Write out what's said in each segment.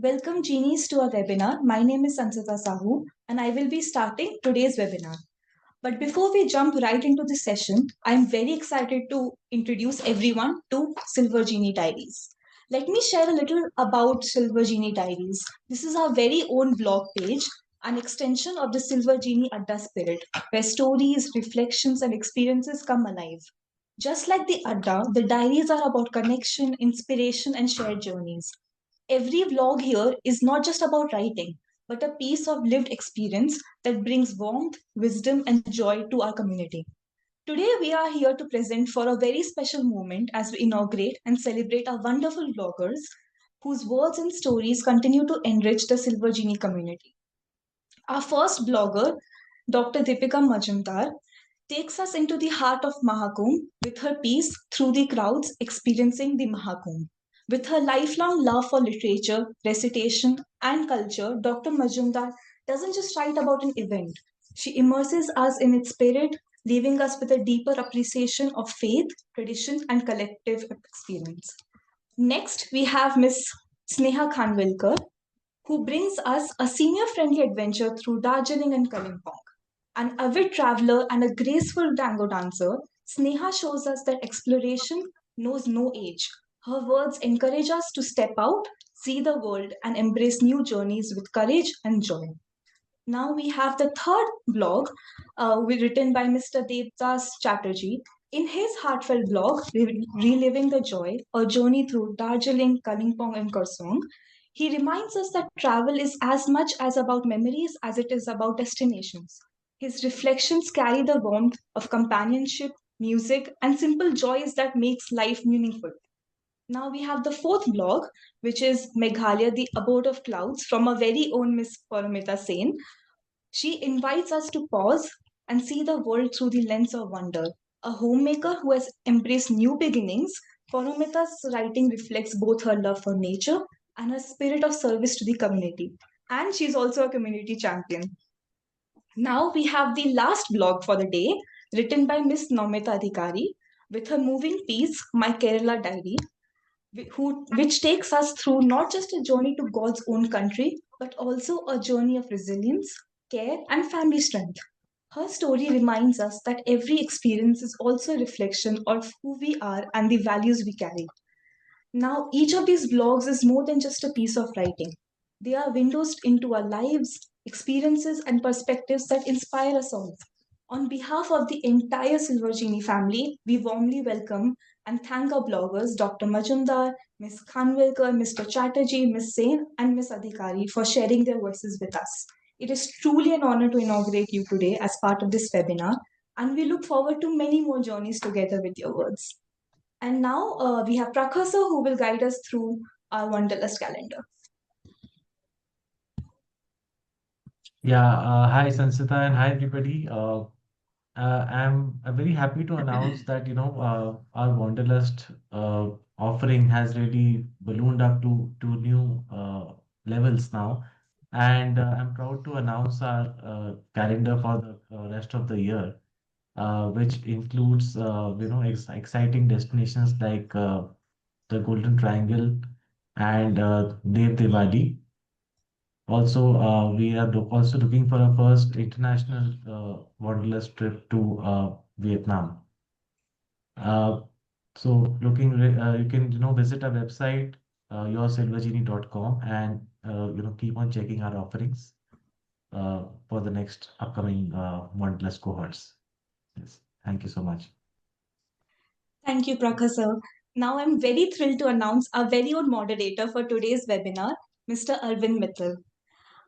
Welcome Genies to our webinar. My name is Sansita Sahu and I will be starting today's webinar. But before we jump right into the session, I'm very excited to introduce everyone to Silver Genie Diaries. Let me share a little about Silver Genie Diaries. This is our very own blog page, an extension of the Silver Genie Adda spirit, where stories, reflections, and experiences come alive. Just like the Adda, the diaries are about connection, inspiration, and shared journeys. Every vlog here is not just about writing, but a piece of lived experience that brings warmth, wisdom, and joy to our community. Today, we are here to present for a very special moment as we inaugurate and celebrate our wonderful vloggers whose words and stories continue to enrich the Silver Genie community. Our first blogger, Dr. Deepika Majumdar, takes us into the heart of Mahakumbh with her piece Through the Crowds Experiencing the Mahakumbh. With her lifelong love for literature, recitation, and culture, Dr. Majumdar doesn't just write about an event, she immerses us in its spirit, leaving us with a deeper appreciation of faith, tradition, and collective experience. Next, we have Miss Sneha Khanwilkar, who brings us a senior friendly adventure through Darjeeling and Kalimpong. An avid traveler and a graceful tango dancer, Sneha shows us that exploration knows no age. Her words encourage us to step out, see the world, and embrace new journeys with courage and joy. Now we have the third blog, written by Mr. Devdas Chatterjee. In his heartfelt blog, Reliving the Joy, a journey through Darjeeling, Kalimpong, and Kursong, he reminds us that travel is as much as about memories as it is about destinations. His reflections carry the warmth of companionship, music, and simple joys that makes life meaningful. Now we have the fourth blog, which is Meghalaya, the Abode of Clouds, from our very own Miss Paramita Sen. She invites us to pause and see the world through the lens of wonder. A homemaker who has embraced new beginnings, Paromita's writing reflects both her love for nature and her spirit of service to the community. And she's also a community champion. Now we have the last blog for the day, written by Miss Nomita Adhikari, with her moving piece, My Kerala Diary, which takes us through not just a journey to God's own country, but also a journey of resilience, care, and family strength. Her story reminds us that every experience is also a reflection of who we are and the values we carry. Now, each of these blogs is more than just a piece of writing. They are windows into our lives, experiences, and perspectives that inspire us all. On behalf of the entire Silver Genie family, we warmly welcome and thank our bloggers Dr. Majumdar, Ms. Khanwilkar, Mr. Chatterjee, Ms. Sen, and Ms. Adhikari for sharing their voices with us. It is truly an honor to inaugurate you today as part of this webinar, and we look forward to many more journeys together with your words. And now we have Prakhasa who will guide us through our Wanderlust calendar. Yeah, hi Sansita and hi everybody. I'm very happy to announce that our Wanderlust offering has really ballooned up to new levels now, and I'm proud to announce our calendar for the rest of the year, which includes exciting destinations like the Golden Triangle and Dev Diwali. Also, we are also looking for a first international wanderlust trip to Vietnam. Uh, so, you can visit our website yoursilvergenie.com and keep on checking our offerings for the next upcoming wanderlust cohorts. Yes, thank you so much. Thank you, Prakhasa. Now I'm very thrilled to announce our very own moderator for today's webinar, Mr. Arvind Mittal.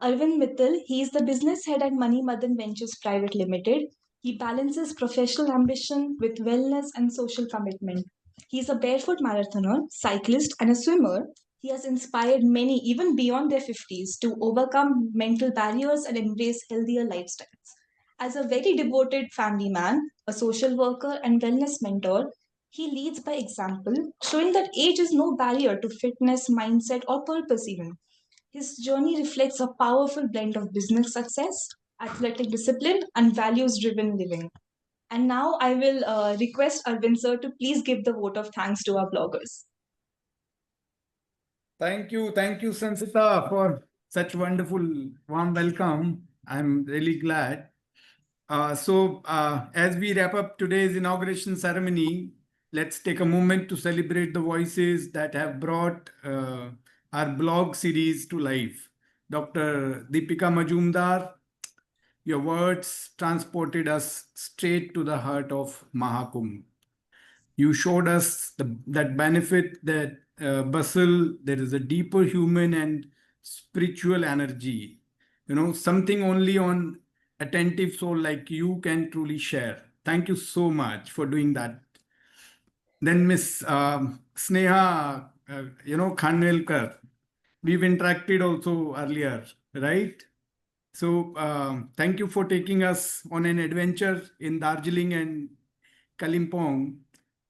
Arvind Mittal, he is the business head at Money Madan Ventures Private Limited. He balances professional ambition with wellness and social commitment. He is a barefoot marathoner, cyclist, and a swimmer. He has inspired many, even beyond their 50s, to overcome mental barriers and embrace healthier lifestyles. As a very devoted family man, a social worker, and wellness mentor, he leads by example, showing that age is no barrier to fitness, mindset, or purpose, even. His journey reflects a powerful blend of business success, athletic discipline, and values driven living. And now I will request Arvind sir to please give the vote of thanks to our bloggers. Thank you, Sansita, for such wonderful warm welcome. I'm really glad. As we wrap up today's inauguration ceremony, let's take a moment to celebrate the voices that have brought our blog series to life. Dr. Deepika Majumdar, your words transported us straight to the heart of Mahakumbh. You showed us that benefit, that bustle, there is a deeper human and spiritual energy, something only on attentive soul like you can truly share. Thank you so much for doing that. Then Miss Sneha, Khanwelkar, we've interacted also earlier, right? So thank you for taking us on an adventure in Darjeeling and Kalimpong.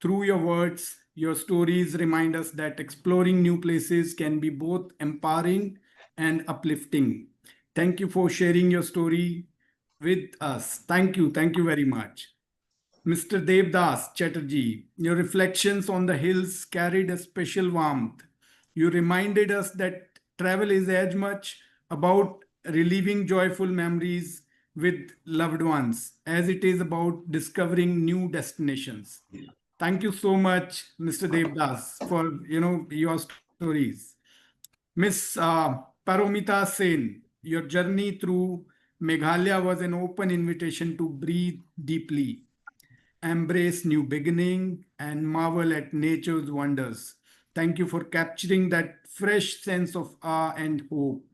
Through your words, your stories remind us that exploring new places can be both empowering and uplifting. Thank you for sharing your story with us. Thank you very much. Mr. Devdas Chatterjee, your reflections on the hills carried a special warmth. You reminded us that travel is as much about reliving joyful memories with loved ones as it is about discovering new destinations. Thank you so much, Mr. Devdas, for your stories. Miss Paromita Sen, your journey through Meghalaya was an open invitation to breathe deeply, embrace new beginning, and marvel at nature's wonders. Thank you for capturing that fresh sense of awe and hope.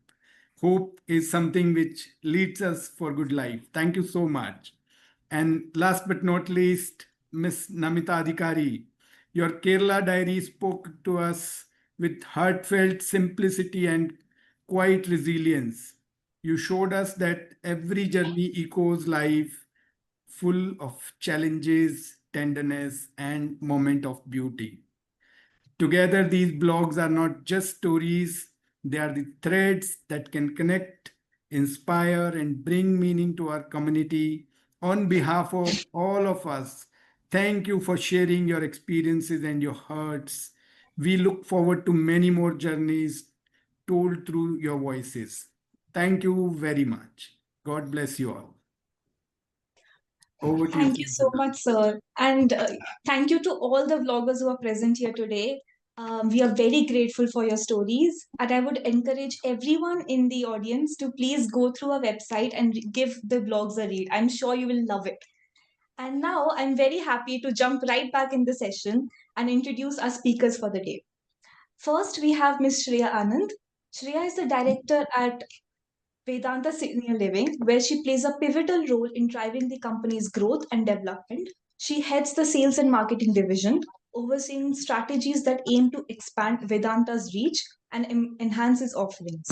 Hope is something which leads us for good life. Thank you so much. And last but not least, Miss Namita Adhikari, your Kerala diary spoke to us with heartfelt simplicity and quiet resilience. You showed us that every journey echoes life, full of challenges, tenderness, and moment of beauty. Together, these blogs are not just stories, they are the threads that can connect, inspire, and bring meaning to our community. On behalf of all of us, thank you for sharing your experiences and your hearts. We look forward to many more journeys told through your voices. Thank you very much. God bless you all. Over to you, Thank you so Sankita. much, sir. And thank you to all the vloggers who are present here today. We are very grateful for your stories. And I would encourage everyone in the audience to please go through our website and give the vlogs a read. I'm sure you will love it. And now I'm very happy to jump right back in the session and introduce our speakers for the day. First, we have Ms. Shreya Anand. Shreya is the director at Vedanta Senior Living, where she plays a pivotal role in driving the company's growth and development. She heads the sales and marketing division, overseeing strategies that aim to expand Vedanta's reach and enhance its offerings.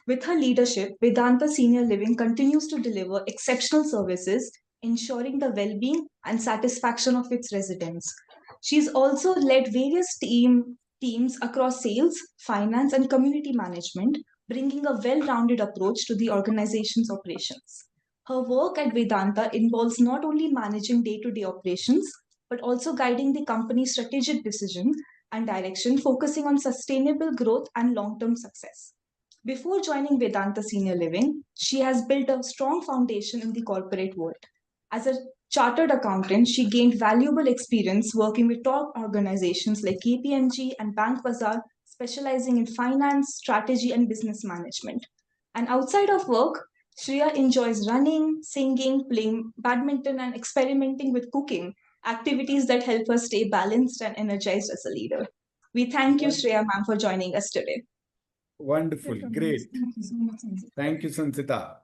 With her leadership, Vedanta Senior Living continues to deliver exceptional services, ensuring the well being and satisfaction of its residents. She's also led various teams across sales, finance, and community management, bringing a well rounded approach to the organization's operations. Her work at Vedanta involves not only managing day to day operations, but also guiding the company's strategic decisions and direction, focusing on sustainable growth and long term success. Before joining Vedanta Senior Living, she has built a strong foundation in the corporate world. As a chartered accountant, she gained valuable experience working with top organizations like KPMG and Bank Bazaar, specializing in finance, strategy, and business management. And outside of work, Shreya enjoys running, singing, playing badminton, and experimenting with cooking, activities that help her stay balanced and energized as a leader. We thank you, Shreya ma'am, for joining us today. Wonderful. Great. Thank you so much, Sanjay. Thank you, Sansita.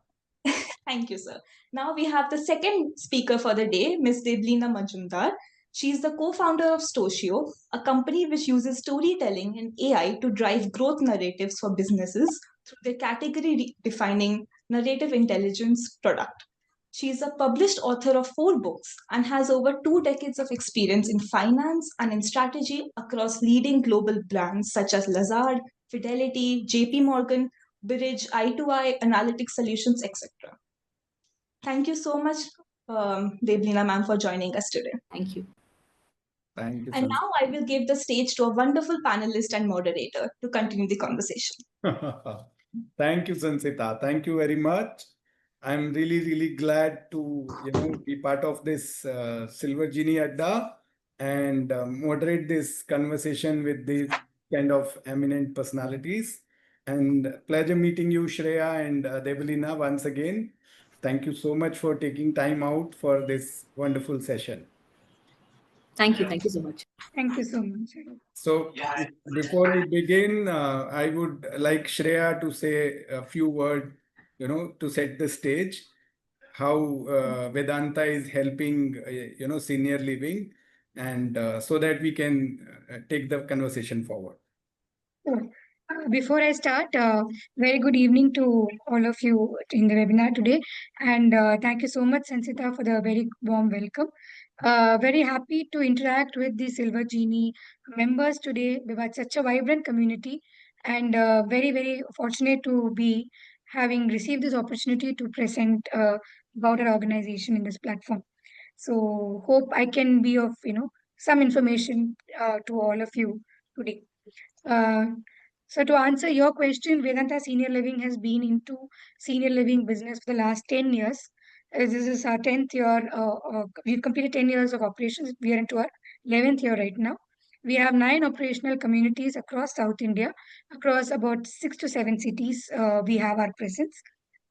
Thank you, sir. Now we have the second speaker for the day, Ms. Deblina Majumdar. She is the co-founder of Stoshio, a company which uses storytelling and AI to drive growth narratives for businesses through their category-defining narrative intelligence product. She is a published author of 4 books and has over 2 decades of experience in finance and in strategy across leading global brands such as Lazard, Fidelity, JP Morgan, Bridge, I2I, Analytics Solutions, etc. Thank you so much, Deblina ma'am, for joining us today. Thank you. Thank you, And Sanskrit. now I will give the stage to a wonderful panelist and moderator to continue the conversation. Thank you, Sansita. Thank you very much. I'm really, really glad to, be part of this Silver Genie Adda and moderate this conversation with these kind of eminent personalities. And pleasure meeting you, Shreya and Devalina, once again. Thank you so much for taking time out for this wonderful session. Thank you. Thank you so much. Thank you so much. So before we begin, I would like Shreya to say a few words, to set the stage, how Vedanta is helping, senior living, and so that we can take the conversation forward. Sure. Before I start, very good evening to all of you in the webinar today. And thank you so much, Sansita, for the very warm welcome. Very happy to interact with the Silver Genie members today. We've had such a vibrant community, and very, very fortunate to be having received this opportunity to present about our organization in this platform. So hope I can be of some information to all of you today. Uh, so to answer your question, Vedanta Senior Living has been into senior living business for the last 10 years. This is our 10th year. We've completed 10 years of operations. We are into our 11th year right now. We have 9 operational communities across South India, across about 6 to 7 cities. We have our presence.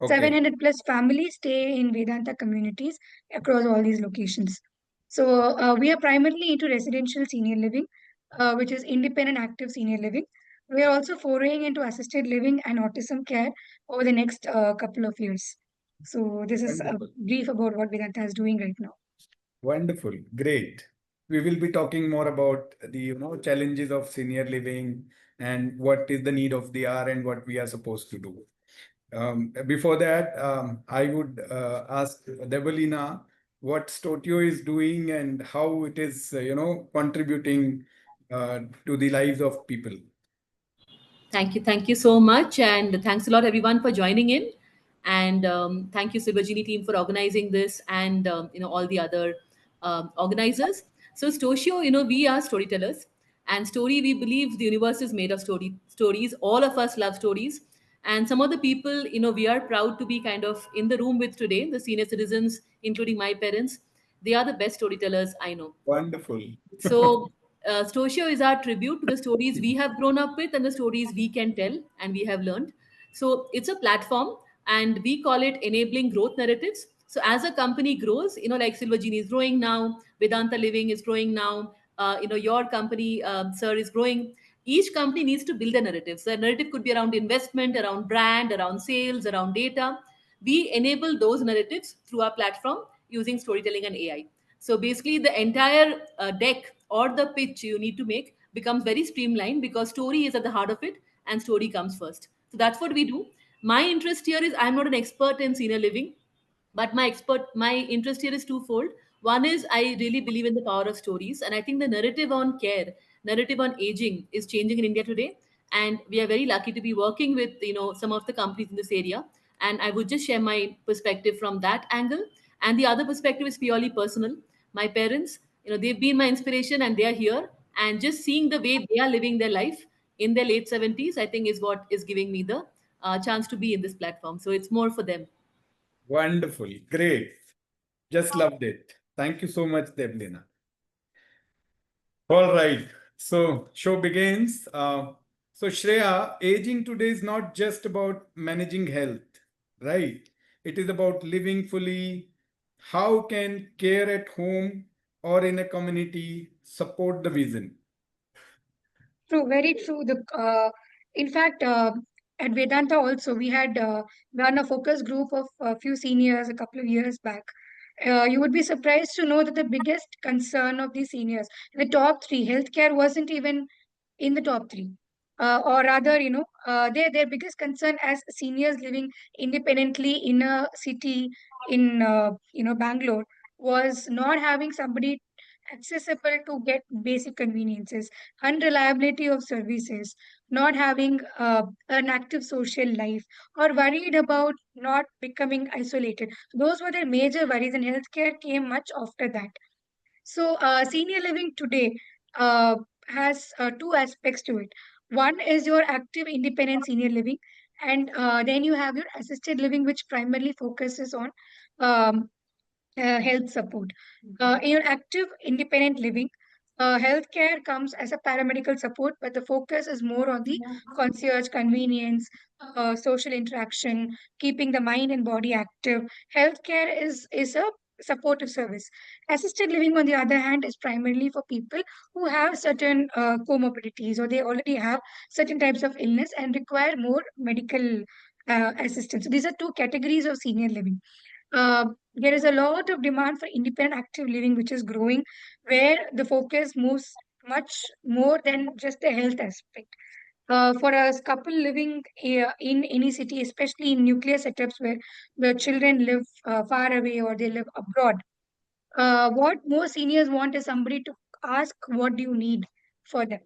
Okay. 700 plus families stay in Vedanta communities across all these locations. So we are primarily into residential senior living, which is independent active senior living. We are also foraying into assisted living and autism care over the next couple of years. So this is a Wonderful. brief about what Vedanta is doing right now. Wonderful. Great. We will be talking more about the, challenges of senior living and what is the need of the hour and what we are supposed to do. Before that, I would ask Devalina what Stotio is doing and how it is, contributing to the lives of people. Thank you. Thank you so much. And thanks a lot, everyone, for joining in. And thank you, Silver Genie team, for organizing this and, all the other organizers. So, Stoshio, we are storytellers. And story, we believe the universe is made of stories. All of us love stories. And some of the people, we are proud to be kind of in the room with today, the senior citizens, including my parents. They are the best storytellers I know. Wonderful. So, Stoshio is our tribute to the stories we have grown up with and the stories we can tell and we have learned. So, it's a platform and we call it enabling growth narratives. So, as a company grows, like Silver Genie is growing now, Vedanta Living is growing now, your company, sir, is growing. Each company needs to build a narrative. So, a narrative could be around investment, around brand, around sales, around data. We enable those narratives through our platform using storytelling and AI. So basically, the entire deck or the pitch you need to make becomes very streamlined because story is at the heart of it and story comes first. So that's what we do. My interest here is I'm not an expert in senior living, but my interest here is twofold. One is I really believe in the power of stories, and I think the narrative on care, narrative on aging is changing in India today, and we are very lucky to be working with some of the companies in this area. And I would just share my perspective from that angle. And the other perspective is purely personal. My parents, they've been my inspiration and they are here, and just seeing the way they are living their life in their late 70s, I think, is what is giving me the chance to be in this platform. So it's more for them. Wonderful. Great. Just loved it. Thank you so much, Devalina. All right. So show begins. So Shreya, aging today is not just about managing health, right? It is about living fully. How can care at home or in a community support the vision? True, very true. In fact, at Vedanta also we had run a focus group of a few seniors a couple of years back. You would be surprised to know that the biggest concern of these seniors, the top three, healthcare wasn't even in the top three. Or rather, their biggest concern as seniors living independently in a city in Bangalore was not having somebody accessible to get basic conveniences, unreliability of services, not having an active social life, or worried about not becoming isolated. Those were their major worries, and healthcare came much after that. So, senior living today uh, has two aspects to it. One is your active independent senior living, and then you have your assisted living, which primarily focuses on um, health support. In your active independent living, healthcare comes as a paramedical support, but the focus is more on the concierge convenience, social interaction, keeping the mind and body active. Healthcare is a supportive service. Assisted living, on the other hand, is primarily for people who have certain comorbidities, or they already have certain types of illness and require more medical assistance. So these are two categories of senior living. There is a lot of demand for independent active living, which is growing, where the focus moves much more than just the health aspect. For a couple living in any city, especially in nuclear setups where the children live far away or they live abroad, what most seniors want is somebody to ask, what do you need for them?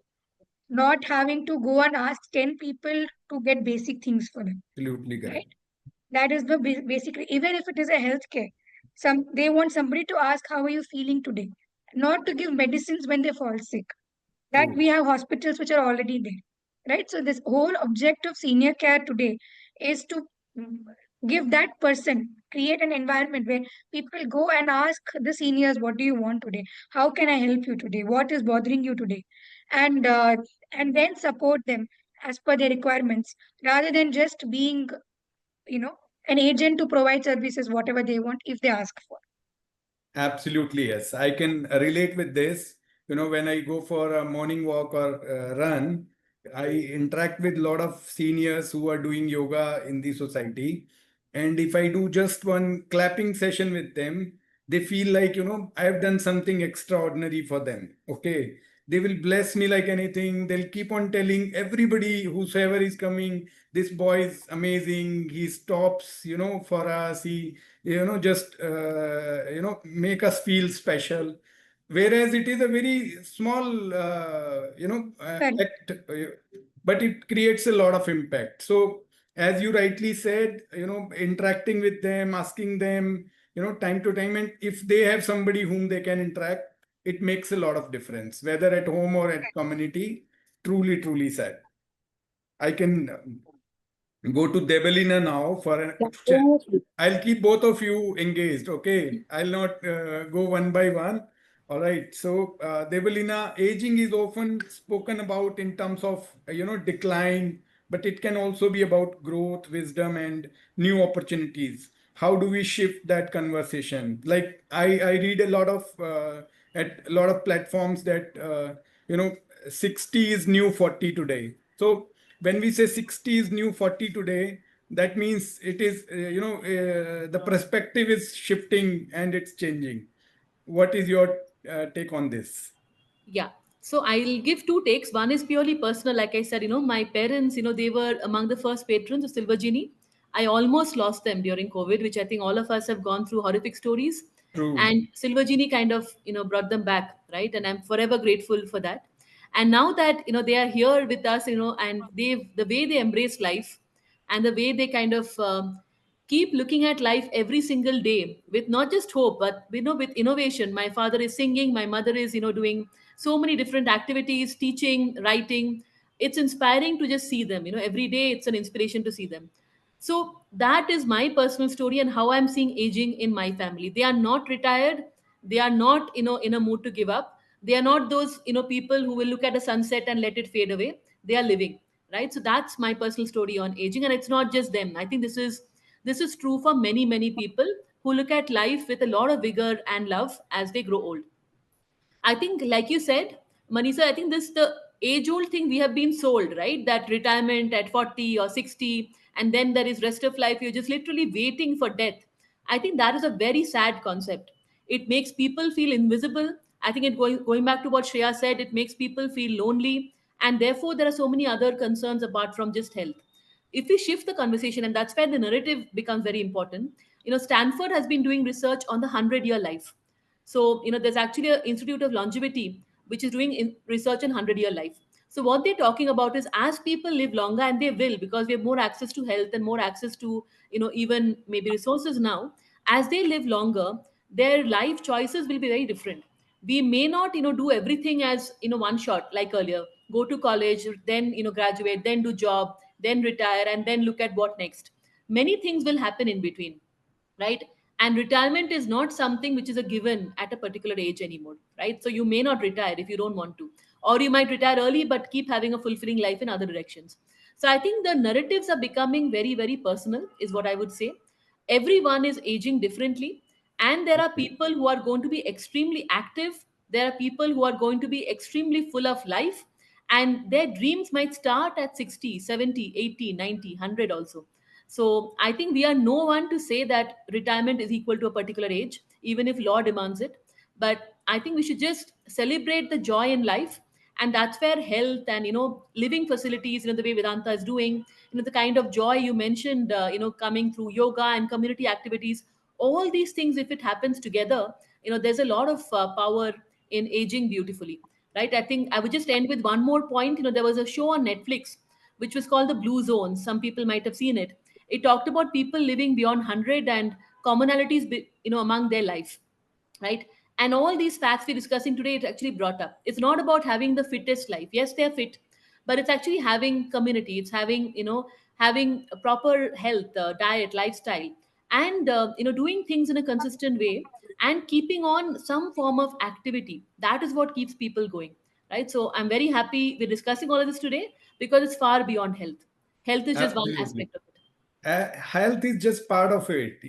Not having to go and ask 10 people to get basic things for them, Absolutely right? correct. That is the basically, even if it is a healthcare, they want somebody to ask, how are you feeling today? Not to give medicines when they fall sick. That True. we have hospitals which are already there, right? So this whole object of senior care today is to mm, give that person, create an environment where people go and ask the seniors, what do you want today? How can I help you today? What is bothering you today? And and then support them as per their requirements, rather than just being, you know, an agent to provide services whatever they want if they ask for. Absolutely, yes. I can relate with this. When I go for a morning walk or run, I interact with a lot of seniors who are doing yoga in the society. And if I do just one clapping session with them, they feel like, I have done something extraordinary for them. Okay. They will bless me like anything. They'll keep on telling everybody, whosoever is coming, this boy is amazing. He stops, for us. He just make us feel special, whereas it is a very small Correct. act, but it creates a lot of impact. So as you rightly said, interacting with them, asking them, time to time, and if they have somebody whom they can interact, it makes a lot of difference, whether at home or at community. Truly, truly said. I can go to Debalina now for a question. I'll keep both of you engaged, okay? I'll not go one by one. All right. So, Debalina, aging is often spoken about in terms of, decline, but it can also be about growth, wisdom, and new opportunities. How do we shift that conversation? Like I read a lot of at a lot of platforms that you know 60 is new 40 today. So when we say 60 is new 40 today, that means it is the perspective is shifting and it's changing. What is your take on this? Yeah. So I'll give two takes. One is purely personal. Like I said, my parents, they were among the first patrons of Silver Genie. I almost lost them during COVID, which I think all of us have gone through horrific stories. True. And Silver Genie kind of, brought them back, right? And I'm forever grateful for that. And now that, they are here with us, and the way they embrace life and the way they kind of keep looking at life every single day with not just hope but with innovation. My father is singing, my mother is doing so many different activities, teaching, writing. It's inspiring to just see them, every day it's an inspiration to see them. So that is my personal story and how I'm seeing aging in my family. They are not retired, they are not in a mood to give up, they are not those people who will look at a sunset and let it fade away. They are living, right? So that's my personal story on aging, and it's not just them. I think this is true for many people who look at life with a lot of vigor and love as they grow old. I think, like you said, Manisa, I think this the age old thing we have been sold, right? That retirement at 40 or 60, and then there is rest of life. You're just literally waiting for death. I think that is a very sad concept. It makes people feel invisible. I think going back to what Shreya said, it makes people feel lonely, and therefore there are so many other concerns apart from just health. If we shift the conversation, and that's where the narrative becomes very important. Stanford has been doing research on the 100-year life. So, there's actually an Institute of Longevity which is doing research on 100-year life. So, what they're talking about is as people live longer, and they will because we have more access to health and more access to, even maybe resources now, as they live longer, their life choices will be very different. We may not, do everything as, one shot like earlier. Go to college, then, graduate, then do job, then retire, and then look at what next. Many things will happen in between, right? And retirement is not something which is a given at a particular age anymore, right? So you may not retire if you don't want to, or you might retire early but keep having a fulfilling life in other directions. So I think the narratives are becoming very, very personal, is what I would say. Everyone is aging differently, and there are people who are going to be extremely active. There are people who are going to be extremely full of life, and their dreams might start at 60, 70, 80, 90, 100 also. So I think we are no one to say that retirement is equal to a particular age, even if law demands it. But I think we should just celebrate the joy in life, and that's where health and, living facilities, the way Vedanta is doing, the kind of joy you mentioned, coming through yoga and community activities. All these things, if it happens together, there's a lot of power in aging beautifully, right? I think I would just end with one more point. There was a show on Netflix which was called The Blue Zone. Some people might have seen it. It talked about people living beyond 100 and commonalities, among their life, right? And all these facts we're discussing today, it actually brought up. It's not about having the fittest life. Yes, they're fit, but it's actually having community. It's having, having a proper health, diet, lifestyle, and, doing things in a consistent way, and keeping on some form of activity. That is what keeps people going, right? So I'm very happy we're discussing all of this today, because it's far beyond health. Health is just one Absolutely. aspect of it. Health is just part of it.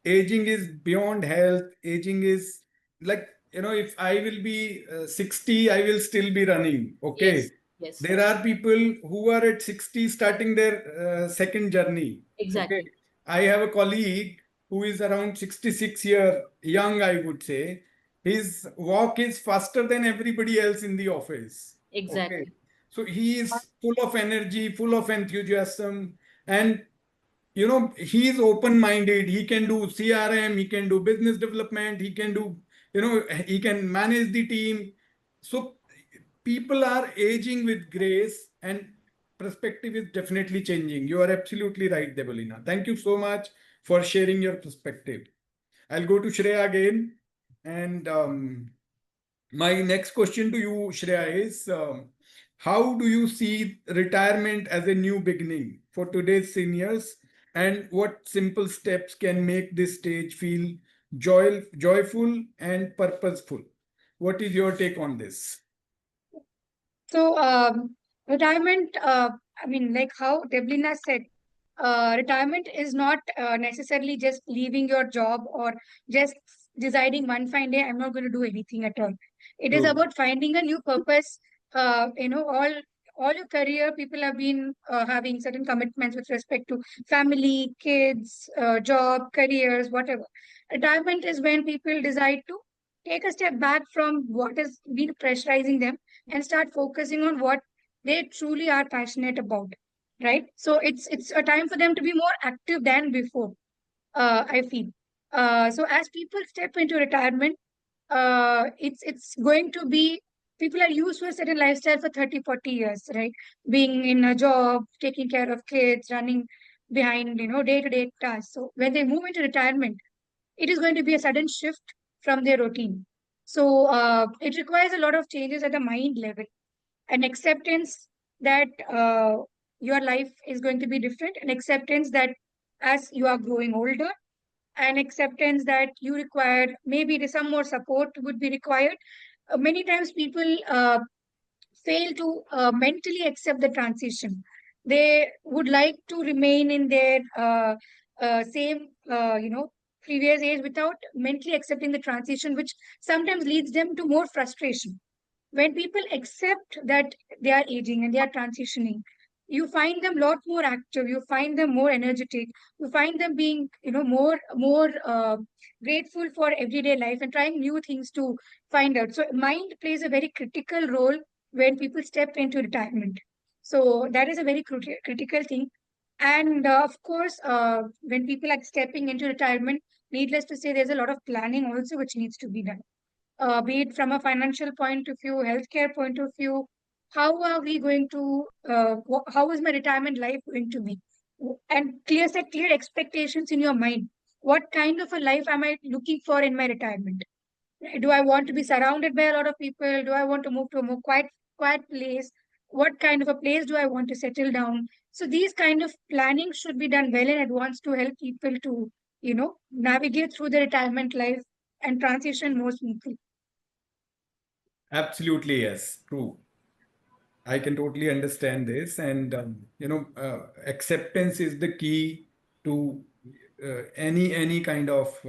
Aging is beyond health. Aging is like, if I will be 60, I will still be running. Okay. Yes, yes, There are people who are at 60 starting their second journey. Okay. exactly, I have a colleague who is around 66-year young, I would say. His walk is faster than everybody else in the office. Okay. exactly. So he is full of energy, full of enthusiasm, and he is open minded. He can do CRM, he can do business development, he can do, he can manage the team. So people are aging with grace, and perspective is definitely changing. You are absolutely right, Debolina. Thank you so much for sharing your perspective. I'll go to Shreya again. And my next question to you, Shreya, is how do you see retirement as a new beginning for today's seniors? And what simple steps can make this stage feel joyful and purposeful? What is your take on this? So, retirement, I mean, like how Deblina said, retirement is not necessarily just leaving your job or just deciding one fine day, I'm not going to do anything at all. It is True. about finding a new purpose. All your career, people have been having certain commitments with respect to family, kids, job, careers, whatever. Retirement is when people decide to take a step back from what has been pressurizing them and start focusing on what they truly are passionate about, right? So it's a time for them to be more active than before, I feel. So as people step into retirement, it's going to be, people are used to a certain lifestyle for 30, 40 years, right? Being in a job, taking care of kids, running behind, day-to-day tasks. So when they move into retirement, it is going to be a sudden shift from their routine. So it requires a lot of changes at the mind level, an acceptance that your life is going to be different, an acceptance that as you are growing older, an acceptance that you require, maybe some more support would be required. Many times people fail to mentally accept the transition. They would like to remain in their same, previous age without mentally accepting the transition, which sometimes leads them to more frustration. When people accept that they are aging and they are transitioning, you find them a lot more active, you find them more energetic, you find them being, more grateful for everyday life and trying new things to find out. So mind plays a very critical role when people step into retirement. So that is a very critical thing. And of course, when people are stepping into retirement, needless to say, there's a lot of planning also which needs to be done, be it from a financial point of view, healthcare point of view. How are we going to, how is my retirement life going to be? And set clear expectations in your mind. What kind of a life am I looking for in my retirement? Do I want to be surrounded by a lot of people? Do I want to move to a more quiet place? What kind of a place do I want to settle down? So these kind of planning should be done well in advance to help people to, navigate through the retirement life and transition more smoothly. Absolutely, yes, true. I can totally understand this, and acceptance is the key to any kind of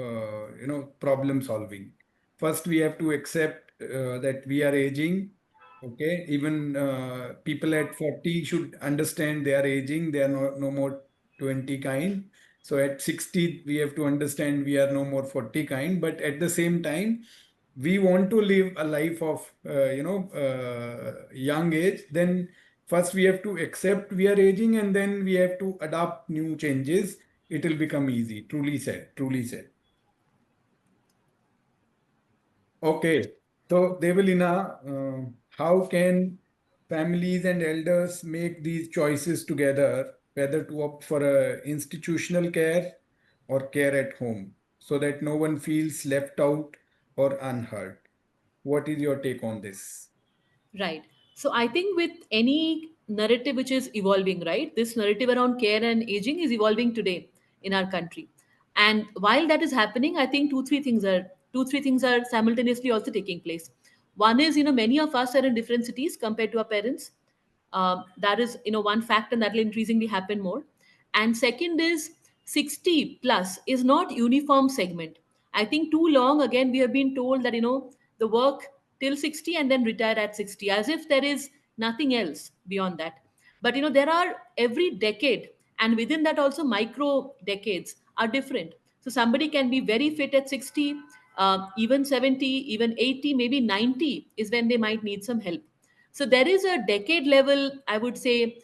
problem solving. First, we have to accept that we are aging. Okay, even people at 40 should understand they are aging. They are no more 20 kind. So at 60, we have to understand we are no more 40 kind. But at the same time, we want to live a life of young age, then first we have to accept we are aging, and then we have to adopt new changes. It will become easy. Truly said, truly said. Okay, so Devalina, how can families and elders make these choices together, whether to opt for a institutional care or care at home, so that no one feels left out or unheard? What is your take on this? Right. So I think with any narrative which is evolving, right? This narrative around care and aging is evolving today in our country. And while that is happening, I think two, three things are simultaneously also taking place. One is, many of us are in different cities compared to our parents. That is, one fact, and that will increasingly happen more. And second is 60 plus is not uniform segment. I think too long again we have been told that the work till 60 and then retire at 60, as if there is nothing else beyond that. But there are every decade, and within that also micro decades are different. So somebody can be very fit at 60, even 70, even 80, maybe 90 is when they might need some help. So there is a decade level, I would say,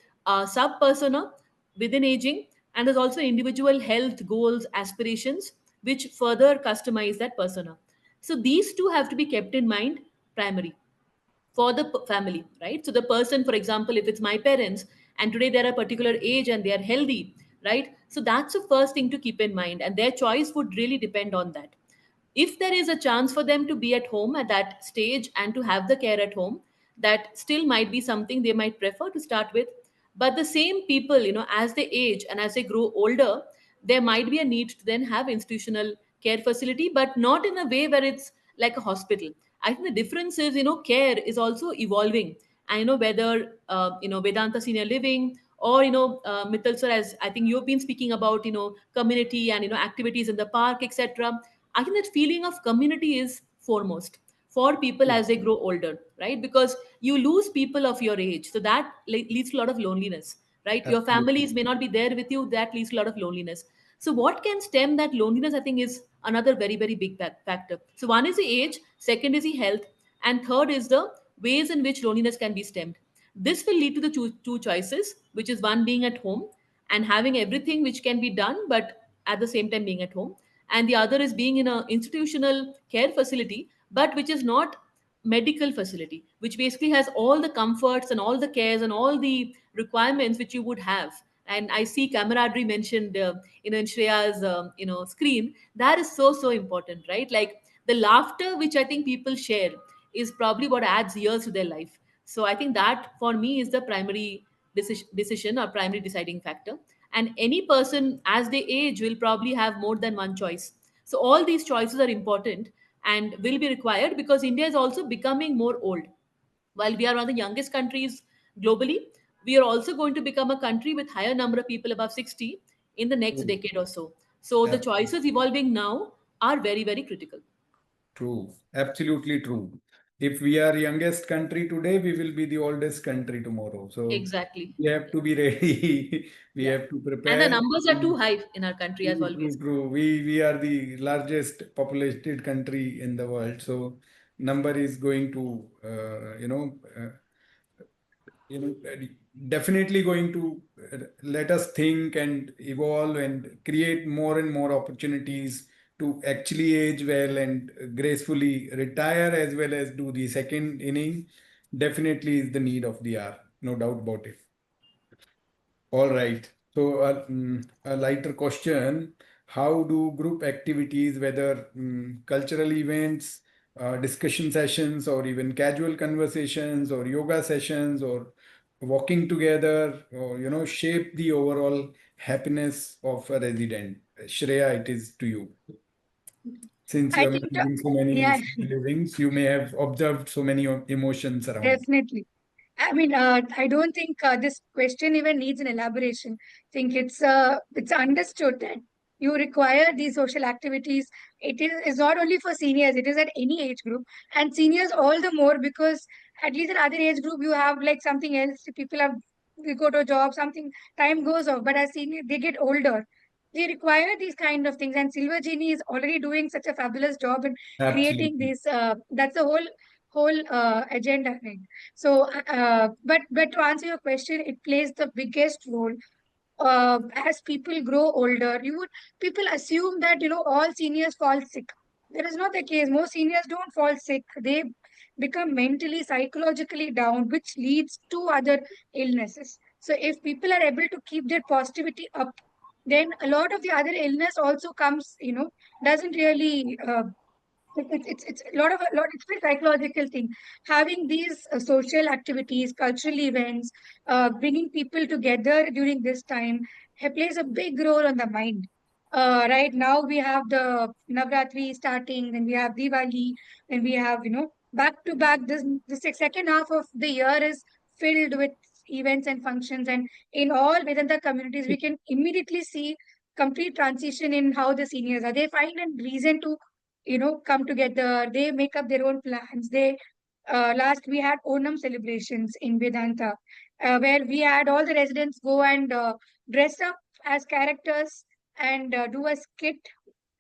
sub persona within aging, and there's also individual health goals, aspirations, which further customize that persona. So these two have to be kept in mind primary for the family, right? So the person, for example, if it's my parents and today they're a particular age and they are healthy, right? So that's the first thing to keep in mind, and their choice would really depend on that. If there is a chance for them to be at home at that stage and to have the care at home, that still might be something they might prefer to start with. But the same people, as they age and as they grow older, there might be a need to then have institutional care facility, but not in a way where it's like a hospital. I think the difference is, care is also evolving. I know whether Vedanta Senior Living or Mittal sir, as I think you've been speaking about, community and activities in the park, etc. I think that feeling of community is foremost for people as they grow older, right? Because you lose people of your age, so that leads to a lot of loneliness, right? Your Absolutely. families may not be there with you, that leads to a lot of loneliness. So what can stem that loneliness, I think, is another very, very big factor. So one is the age, second is the health, and third is the ways in which loneliness can be stemmed. This will lead to the two choices, which is one being at home and having everything which can be done, but at the same time being at home, and the other is being in an institutional care facility, but which is not medical facility, which basically has all the comforts and all the cares and all the requirements which you would have. And I see camaraderie mentioned in Shreya's screen. That is so important, right? Like the laughter which I think people share is probably what adds years to their life. So I think that for me is the primary decision or primary deciding factor. And any person as they age will probably have more than one choice. So all these choices are important and will be required because India is also becoming more old. While we are one of the youngest countries globally, we are also going to become a country with higher number of people above 60 in the next True. decade or so. So the Absolutely. choices evolving now are very, very critical. True. Absolutely true. If we are youngest country today, we will be the oldest country tomorrow. So Exactly. we have to be ready. We Yeah. have to And the prepare. numbers are too high in our country as True, true, always. true. We are the largest populated country in the world. So number is going to you know definitely going to let us think and evolve and create more and more opportunities to actually age well and gracefully retire as well as do the second inning. Definitely is the need of the hour, no doubt about it. All right. So, a lighter question. How do group activities, whether cultural events, discussion sessions or even casual conversations or yoga sessions or walking together or shape the overall happiness of a resident. Shreya, it is to you. Since you I are think, managing so many yeah, livings, you may have observed so many emotions around. definitely. I mean, I don't think this question even needs an elaboration. I think it's understood that you require these social activities. It's not only for seniors; it is at any age group, and seniors all the more because at least in other age group you have like something else. People have they go to a job, something time goes off. But as seniors, they get older. They require these kind of things, and Silver Genie is already doing such a fabulous job in creating Absolutely. these. That's the whole agenda, right? So, but to answer your question, it plays the biggest role. As people grow older, people assume that all seniors fall sick. That is not the case. Most seniors don't fall sick. They become mentally, psychologically down, which leads to other illnesses. So, if people are able to keep their positivity up, then a lot of the other illness also comes. Doesn't really it's a lot it's a psychological thing. Having these social activities, cultural events, bringing people together during this time plays a big role on the mind. Right now we have the Navratri starting, then we have Diwali, then we have back to back. This second half of the year is filled with events and functions, and in all within the communities we can immediately see complete transition in how the seniors are. They find a reason to come together. They make up their own plans. They last we had Onam celebrations in Vedanta, where we had all the residents go and dress up as characters and do a skit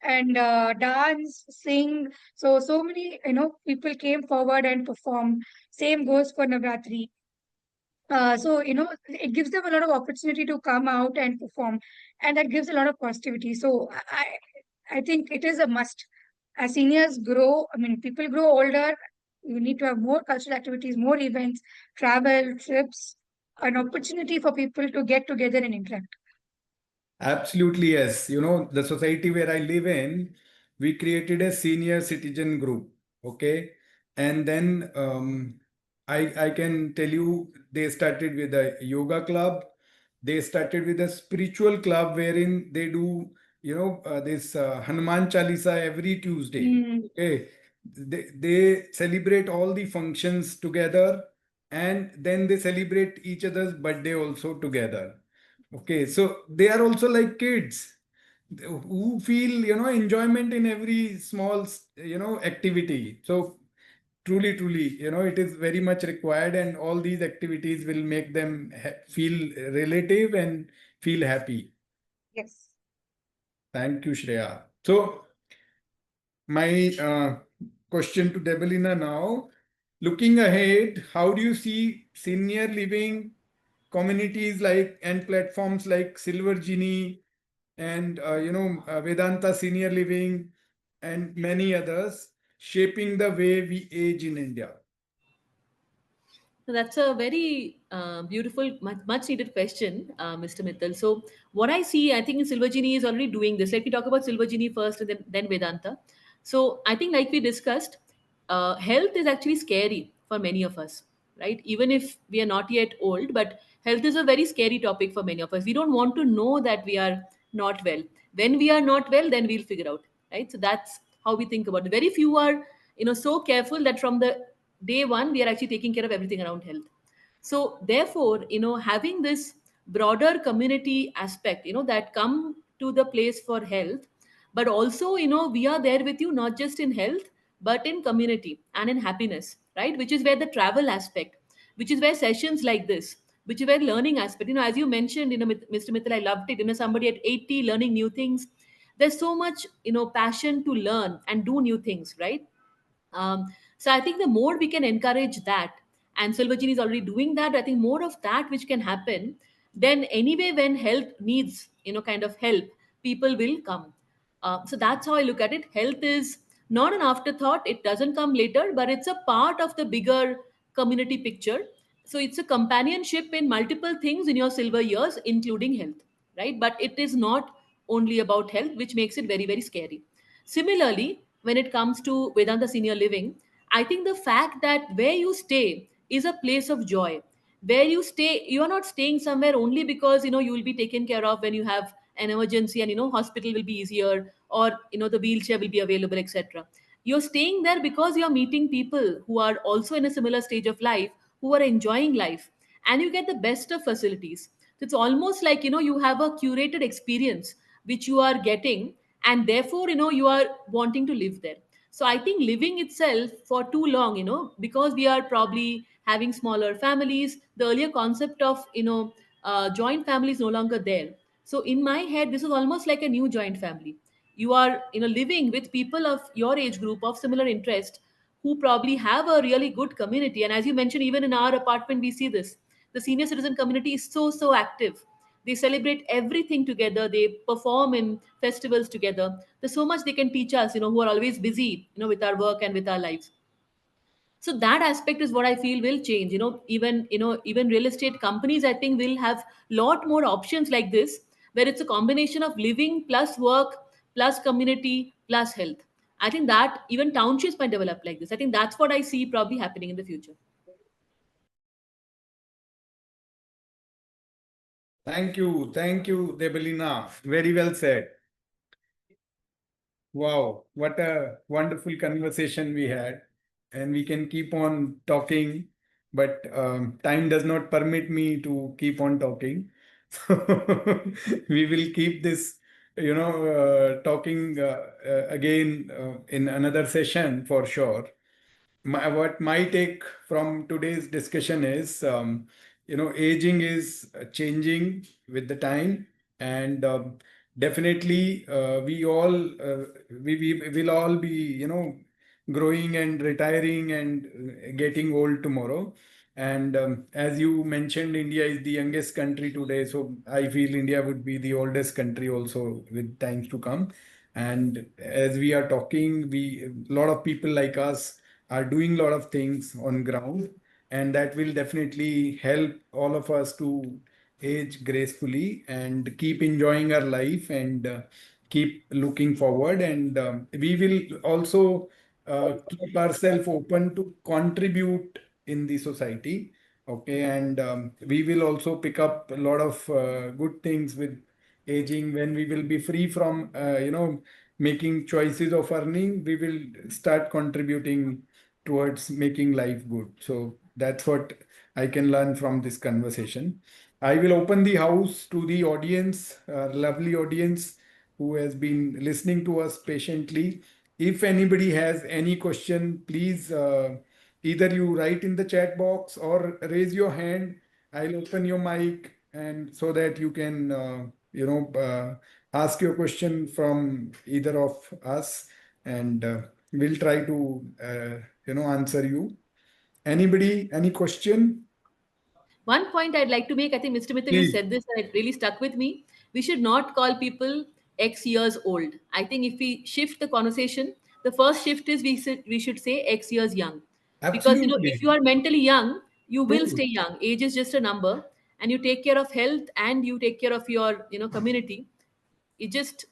and dance, sing. So many people came forward and performed. Same goes for Navratri. So it gives them a lot of opportunity to come out and perform, and that gives a lot of positivity. So I think it is a must. As seniors grow, I mean, people grow older. You need to have more cultural activities, more events, travel, trips, an opportunity for people to get together and interact. Absolutely, yes. The society where I live in, we created a senior citizen group. Okay. And then I can tell you, they started with a yoga club. They started with a spiritual club wherein they do, this Hanuman Chalisa every Tuesday. Mm, Okay. They celebrate all the functions together, and then they celebrate each other's birthday also together. Okay, so they are also like kids who feel, enjoyment in every small, activity. So truly, truly, it is very much required, and all these activities will make them feel relative and feel happy. yes. Thank you, Shreya. So my question to Debelina now, looking ahead, how do you see senior living communities like and platforms like Silver Genie and Vedanta Senior Living and many others shaping the way we age in India? So that's a very beautiful, much needed question, Mr. Mittal. So, what I see, I think Silver Genie is already doing this. Let me talk about Silver Genie first and then Vedanta. So, I think, like we discussed, health is actually scary for many of us, right? Even if we are not yet old, but health is a very scary topic for many of us. We don't want to know that we are not well. When we are not well, then we'll figure out, right? So, that's how we think about it. Very few are, so careful that from the day one we are actually taking care of everything around health. So therefore, having this broader community aspect, that come to the place for health, but also, we are there with you not just in health but in community and in happiness, right? Which is where the travel aspect, which is where sessions like this, which is where learning aspect, as you mentioned, Mr. Mittal, I loved it. Somebody at 80 learning new things. There's so much, passion to learn and do new things, right? So I think the more we can encourage that, and Silvergene is already doing that, I think more of that which can happen, then anyway, when health needs, kind of help, people will come. So that's how I look at it. Health is not an afterthought, it doesn't come later, but it's a part of the bigger community picture. So it's a companionship in multiple things in your silver years, including health, right? But it is not only about health, which makes it very, very scary. Similarly, when it comes to Vedanta Senior Living, I think the fact that where you stay is a place of joy. Where you stay, you are not staying somewhere only because you will be taken care of when you have an emergency, and hospital will be easier, or the wheelchair will be available, etc. You're staying there because you're meeting people who are also in a similar stage of life, who are enjoying life, and you get the best of facilities. So it's almost like you have a curated experience which you are getting, and therefore you are wanting to live there. So I think living itself for too long, because we are probably having smaller families, the earlier concept of joint family is no longer there. So in my head, this is almost like a new joint family. You are living with people of your age group, of similar interest, who probably have a really good community. And as you mentioned, even in our apartment we see this. The senior citizen community is so active. They celebrate everything together, they perform in festivals together. There's so much they can teach us, who are always busy with our work and with our lives. So that aspect is what I feel will change. Even real estate companies, I think, will have lot more options like this, where it's a combination of living plus work plus community plus health. I think that even townships might develop like this. I think that's what I see probably happening in the future. Thank you, Debelina. Very well said. Wow, what a wonderful conversation we had. And we can keep on talking, but time does not permit me to keep on talking. So we will keep this, talking again in another session for sure. What my take from today's discussion is, aging is changing with the time, and definitely we will all be, growing and retiring and getting old tomorrow. And as you mentioned, India is the youngest country today, so I feel India would be the oldest country also with times to come. And as we are talking, we a lot of people like us are doing a lot of things on ground, and that will definitely help all of us to age gracefully and keep enjoying our life, and keep looking forward. And we will also keep ourselves open to contribute in the society. Okay, and we will also pick up a lot of good things with aging. When we will be free from making choices of earning, we will start contributing towards making life good. So that's what I can learn from this conversation. I will open the house to the audience, lovely audience who has been listening to us patiently. If anybody has any question, please either you write in the chat box or raise your hand. I'll open your mic, and so that you can ask your question from either of us, and we'll try to answer you. Anybody, any question? One point I'd like to make, I think Mr. Mittal, you Please. said this and it really stuck with me. We should not call people X years old. I think if we shift the conversation, the first shift is we should say X years young. Because if Absolutely you are mentally young, you will true. stay young. Age is just a number, and you take care of health and you take care of your community. It just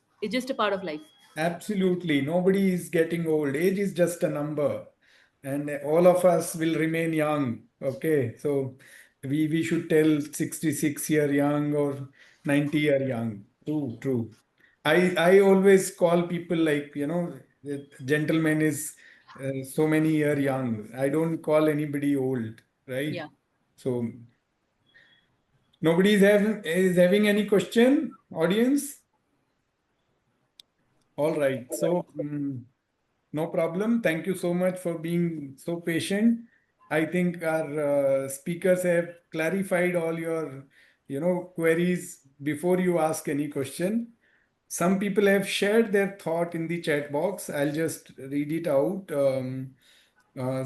a part of life. Absolutely. Nobody is getting old. Age is just a number, and all of us will remain young. Okay. So we should tell 66-year young or 90-year young. True, true. I always call people like, the gentleman is so many year young. I don't call anybody old, right? Yeah. So nobody is having any question, audience? All right. So no problem. Thank you so much for being so patient. I think our speakers have clarified all your, queries before you ask any question. Some people have shared their thought in the chat box. I'll just read it out.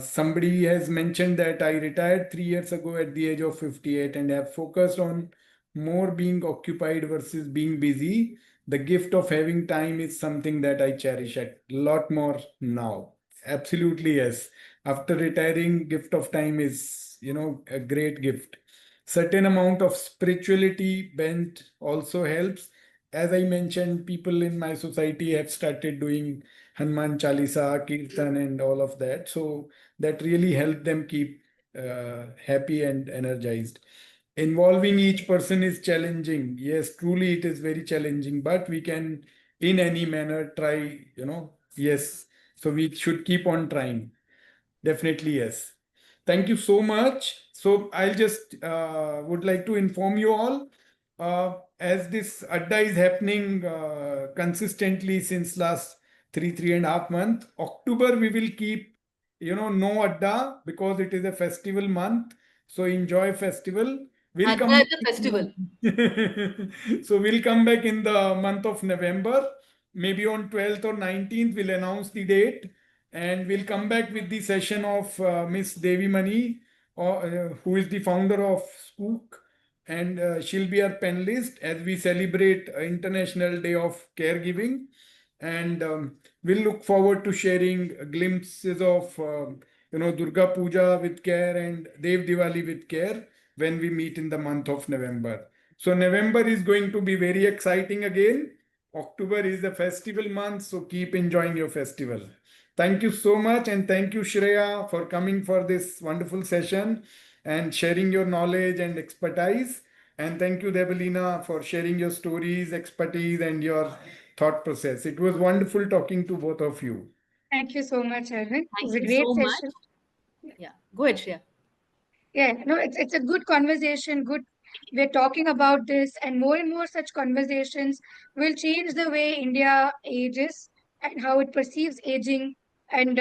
Somebody has mentioned that I retired 3 years ago at the age of 58 and have focused on more being occupied versus being busy. The gift of having time is something that I cherish a lot more now. Absolutely, yes. After retiring, gift of time is, a great gift. Certain amount of spirituality bent also helps. As I mentioned, people in my society have started doing Hanuman Chalisa, Kirtan, and all of that. So that really helped them keep happy and energized. Involving each person is challenging. Yes, truly it is very challenging, but we can, in any manner, try, yes. So we should keep on trying. Definitely, yes. Thank you so much. So I'll just would like to inform you all, as this adda is happening consistently since last 3.5 months. October we will keep, no adda because it is a festival month. So enjoy festival. We'll Adda come is a festival. so we'll come back in the month of November. Maybe on 12th or 19th, we'll announce the date, and we'll come back with the session of Miss Devi Mani, who is the founder of Spook, and she'll be our panelist as we celebrate International Day of Caregiving. And we'll look forward to sharing glimpses of Durga Puja with care and Dev Diwali with care when we meet in the month of November. So November is going to be very exciting again. October is the festival month, so keep enjoying your festival. Thank you so much, and thank you, Shreya, for coming for this wonderful session and sharing your knowledge and expertise. And thank you, Debalina, for sharing your stories, expertise, and your thought process. It was wonderful talking to both of you. Thank you so much, Arvind. It Thank was a you great so much. session. Yeah, go ahead, Shreya. Yeah, no, it's a good conversation. Good, we're talking about this, and more such conversations will change the way India ages and how it perceives aging, and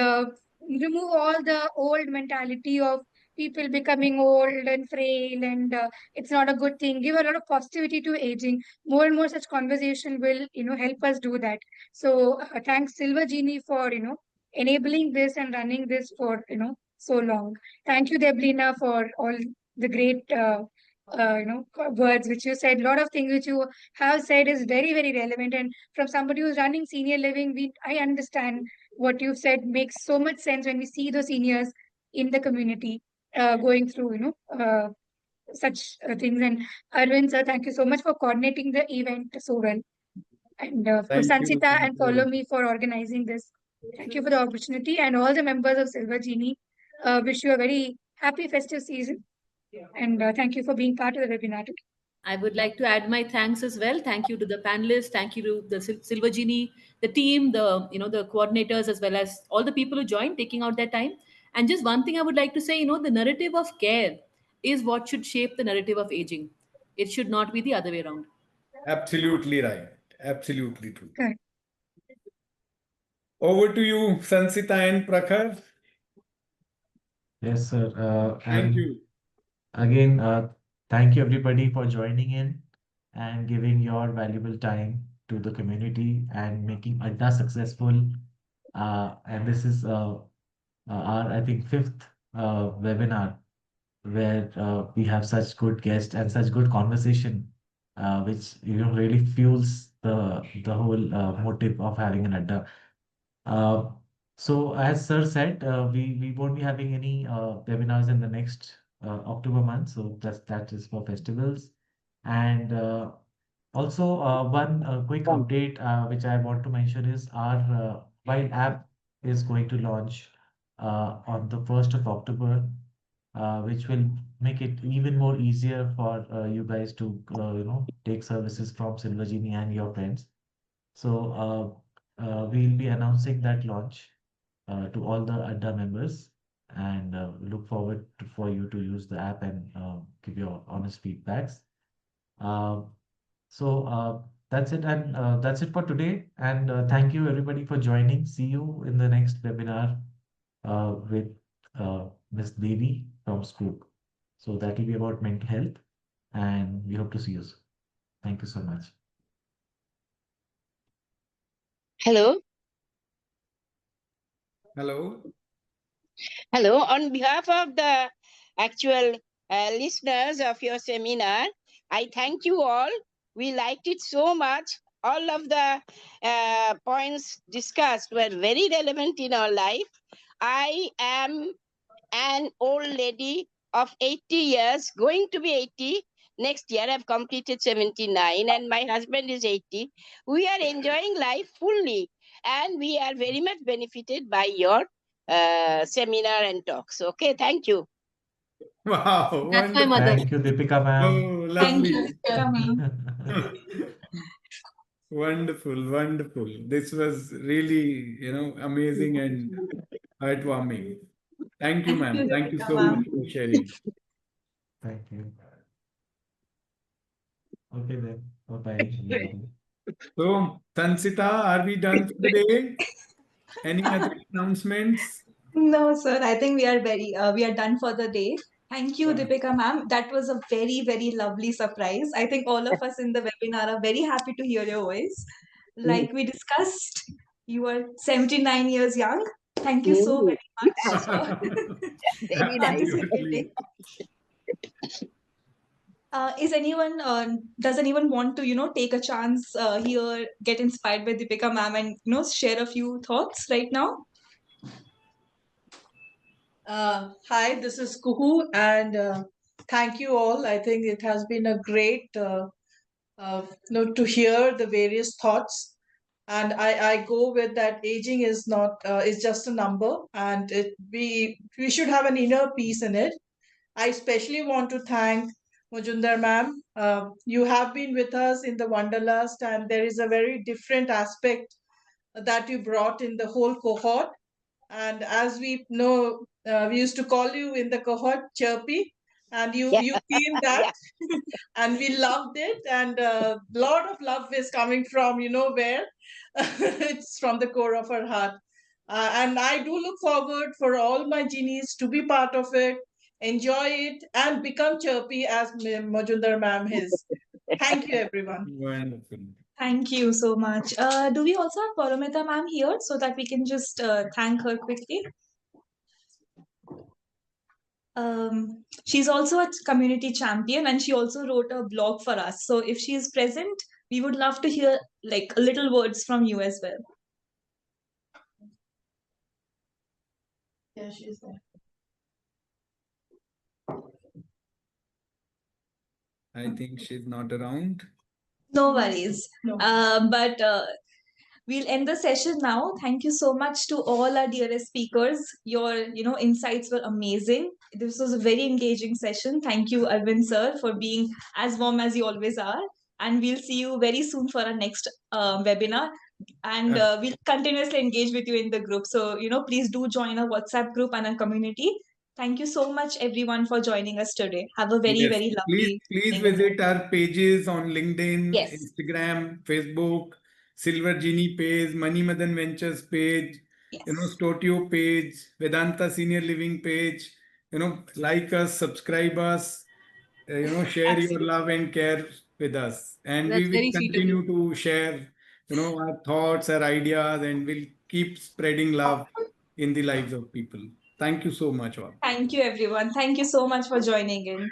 remove all the old mentality of people becoming old and frail, and it's not a good thing. Give a lot of positivity to aging. More and more such conversation will, help us do that. So thanks, Silver Genie, for enabling this and running this for so long. Thank you, Deblina, for all the great words which you said. A lot of things which you have said is very, very relevant. And from somebody who's running senior living, I understand what you've said makes so much sense when we see the seniors in the community going through, such things. And Arvind, sir, thank you so much for coordinating the event so well. And of course, Thank you. Sansita Thank and Follow you. Me for organizing this. Thank you for the opportunity, and all the members of Silver Genie. Wish you a very happy festive season, and thank you for being part of the webinar today. I would like to add my thanks as well. Thank you to the panelists. Thank you to the Silver Genie, the team, the coordinators, as well as all the people who joined, taking out their time. And just one thing I would like to say, the narrative of care is what should shape the narrative of aging. It should not be the other way around. Absolutely right. Absolutely true. Correct. Over to you, Sansita and Prakhar. Yes, sir. Thank And you. again, thank you everybody for joining in and giving your valuable time to the community and making Adda successful. And this is our, I think, fifth webinar where we have such good guests and such good conversation, which really fuels the whole motive of having an Adda. Uh, so as sir said, we won't be having any webinars in the next October month. So that is for festivals. And also one quick update which I want to mention is our mobile app is going to launch on the 1st of October, which will make it even more easier for you guys to take services from Silver Genie and your friends. So we'll be announcing that launch to all the Adda members, and look forward for you to use the app and give your honest feedbacks. Uh, so that's it, and that's it for today. And thank you everybody for joining. See you in the next webinar with Miss Devi from Spook. So that will be about mental health, and we hope to see you soon. Thank you so much. Hello. Hello. Hello. On behalf of the actual listeners of your seminar, I thank you all. We liked it so much. All of the points discussed were very relevant in our life. I am an old lady of 80 years, going to be 80. Next year, I've completed 79, and my husband is 80. We are enjoying life fully. and we are very much benefited by your seminar and talks. Okay, thank you. Wow, That's my wonderful. mother. Thank you, Deepika ma'am. Oh, Thank you, lovely. Deepika ma'am. Wonderful, wonderful. This was really, amazing and heartwarming. Thank you, Thank ma'am. you, Thank you Deepika so much ma'am. for sharing. Thank you. Okay then. Bye-bye, everybody. So, Sansita, are we done for the day? Any other announcements? No, sir. I think we are done for the day. Thank you, Deepika ma'am. That was a very, very lovely surprise. I think all of us in the webinar are very happy to hear your voice. Like we discussed, you are 79 years young. Thank you so Mm. very much for Very nice. participating. Does anyone want to, take a chance here, get inspired by Deepika ma'am and, share a few thoughts right now? Hi, this is Kuhu, and thank you all. I think it has been a great, to hear the various thoughts. And I go with that aging is not is just a number, and we should have an inner peace in it. I especially want to thank Mujundar ma'am. You have been with us in the Wanderlust, and there is a very different aspect that you brought in the whole cohort. And as we know, we used to call you in the cohort Chirpy, and you Yeah. you came that, and we loved it. And a lot of love is coming from where it's from the core of our heart. And I do look forward for all my genies to be part of it, enjoy it, and become chirpy as Majundar ma'am is. Thank you, everyone. Wonderful. Thank you so much. Do we also have Paramita ma'am here so that we can just thank her quickly? She's also a community champion and she also wrote a blog for us. So if she is present, we would love to hear like little words from you as well. Yeah, she's there. I think she's not around. No worries. No. But we'll end the session now. Thank you so much to all our dearest speakers. Your, insights were amazing. This was a very engaging session. Thank you, Arvind sir, for being as warm as you always are. And we'll see you very soon for our next webinar. And we'll continuously engage with you in the group. So, please do join our WhatsApp group and our community. Thank you so much, everyone, for joining us today. Have a very, Yes. very Please, lovely please evening. visit our pages on LinkedIn, Yes. Instagram, Facebook, Silver Genie page, Money Madan Ventures page, Yes. Stotio page, Vedanta Senior Living page. Like us, subscribe us, share your love and care with us. And we That's will very sweet of you. continue to share, our thoughts, our ideas, and we'll keep spreading love in the lives of people. Thank you so much, all. Thank you, everyone. Thank you so much for joining in.